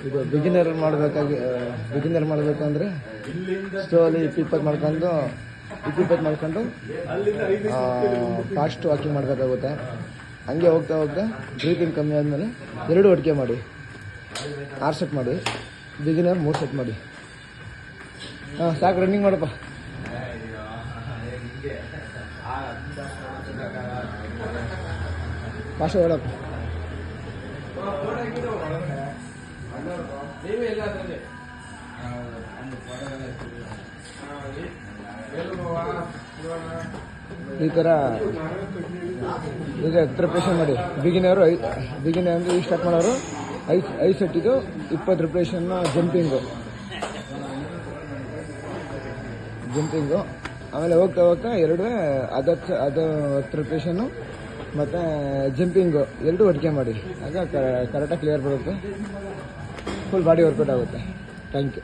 ಇದು ಬಿಗಿನರ್ ಮಾಡಬೇಕಂದ್ರೆ ಸ್ಲೋಲಿ ಇಪ್ಪಿಪ್ಪತ್ತು ಮಾಡ್ಕೊಂಡು ಫಾಸ್ಟ್ ವಾಕಿಂಗ್ ಮಾಡಬೇಕಾಗುತ್ತೆ. ಹಂಗೆ ಹೋಗ್ತಾ ಬ್ರೀತಿಂಗ್ ಕಮ್ಮಿ ಆದಮೇಲೆ 2 ಒಟ್ಟಿಗೆ ಮಾಡಿ 6 ಸೆಟ್ ಮಾಡಿ. ಬಿಗಿನರ್ 3 ಸೆಟ್ ಮಾಡಿ. ಸಾಕು, ರನ್ನಿಂಗ್ ಮಾಡಪ್ಪ. ಫಾಸ್ಟ್ ಓಡಪ್ಪ. ಈ ಥರ ಈಗ ಪ್ರಿಪ್ರೇಷನ್ ಮಾಡಿ. ಬಿಗಿನರ್ ಅಂದರೆ ಈಗ ಸ್ಟಾರ್ಟ್ ಮಾಡೋರು 5 ಸೆಟ್ಟಿದು 20 ರಿಪ್ರೇಷನ್ ಜಂಪಿಂಗು. ಆಮೇಲೆ ಹೋಗ್ತಾ 2 ಅದು 10 ರಿಪ್ರೇಷನ್ನು ಮತ್ತು ಜಂಪಿಂಗು 2 ಒಟ್ಟಿಗೆ ಮಾಡಿ. ಆಗ ಕರೆಕ್ಟಾಗಿ ಕ್ಲಿಯರ್ ಬರುತ್ತೆ. ಫುಲ್ ಬಾಡಿ ವರ್ಕೌಟ್ ಆಗುತ್ತೆ. Thank you.